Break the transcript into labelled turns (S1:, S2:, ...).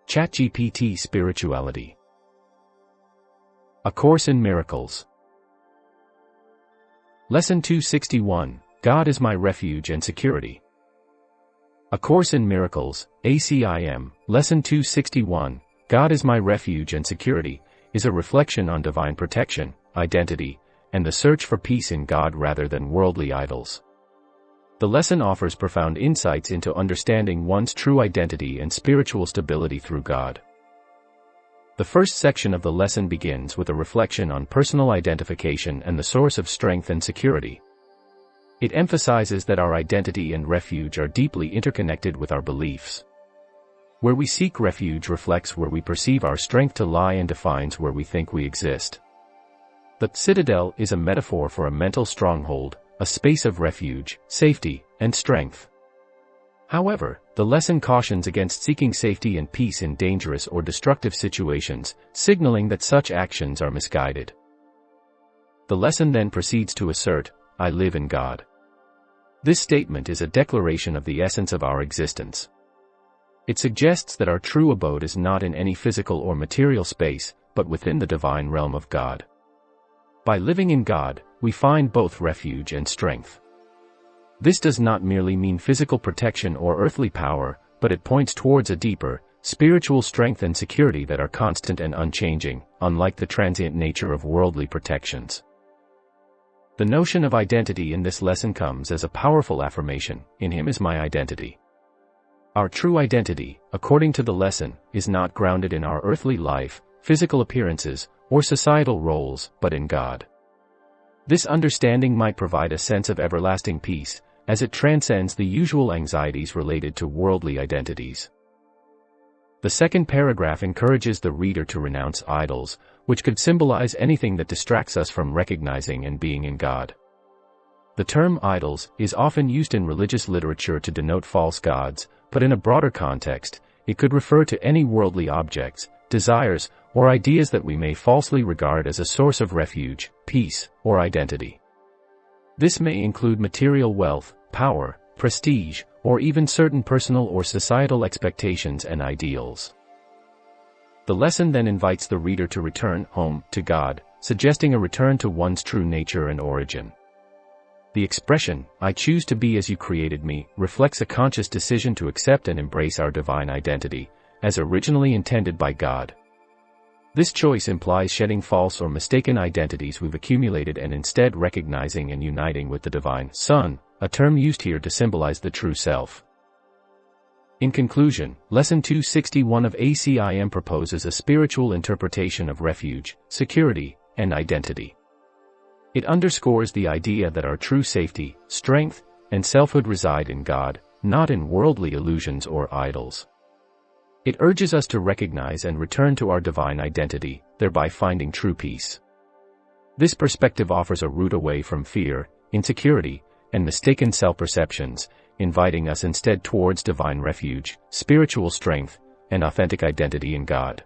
S1: ChatGPT Spirituality. A Course in Miracles. Lesson 261, God is my refuge and security. A Course in Miracles, ACIM, Lesson 261, God is my refuge and security, is a reflection on divine protection, identity, and the search for peace in God rather than worldly idols. The lesson offers profound insights into understanding one's true identity and spiritual stability through God. The first section of the lesson begins with a reflection on personal identification and the source of strength and security. It emphasizes that our identity and refuge are deeply interconnected with our beliefs. Where we seek refuge reflects where we perceive our strength to lie and defines where we think we exist. The citadel is a metaphor for a mental stronghold, a space of refuge, safety, and strength. However, the lesson cautions against seeking safety and peace in dangerous or destructive situations, signaling that such actions are misguided. The lesson then proceeds to assert, I live in God. This statement is a declaration of the essence of our existence. It suggests that our true abode is not in any physical or material space, but within the divine realm of God. By living in God, we find both refuge and strength. This does not merely mean physical protection or earthly power, but it points towards a deeper, spiritual strength and security that are constant and unchanging, unlike the transient nature of worldly protections. The notion of identity in this lesson comes as a powerful affirmation, in Him is my identity. Our true identity, according to the lesson, is not grounded in our earthly life, physical appearances, or societal roles, but in God. This understanding might provide a sense of everlasting peace, as it transcends the usual anxieties related to worldly identities. The second paragraph encourages the reader to renounce idols, which could symbolize anything that distracts us from recognizing and being in God. The term idols is often used in religious literature to denote false gods, but in a broader context, it could refer to any worldly objects, desires, or ideas that we may falsely regard as a source of refuge, peace, or identity. This may include material wealth, power, prestige, or even certain personal or societal expectations and ideals. The lesson then invites the reader to return home to God, suggesting a return to one's true nature and origin. The expression, I choose to be as you created me, reflects a conscious decision to accept and embrace our divine identity, as originally intended by God. This choice implies shedding false or mistaken identities we've accumulated and instead recognizing and uniting with the divine Son, a term used here to symbolize the true self. In conclusion, Lesson 261 of ACIM proposes a spiritual interpretation of refuge, security, and identity. It underscores the idea that our true safety, strength, and selfhood reside in God, not in worldly illusions or idols. It urges us to recognize and return to our divine identity, thereby finding true peace. This perspective offers a route away from fear, insecurity, and mistaken self-perceptions, inviting us instead towards divine refuge, spiritual strength, and authentic identity in God.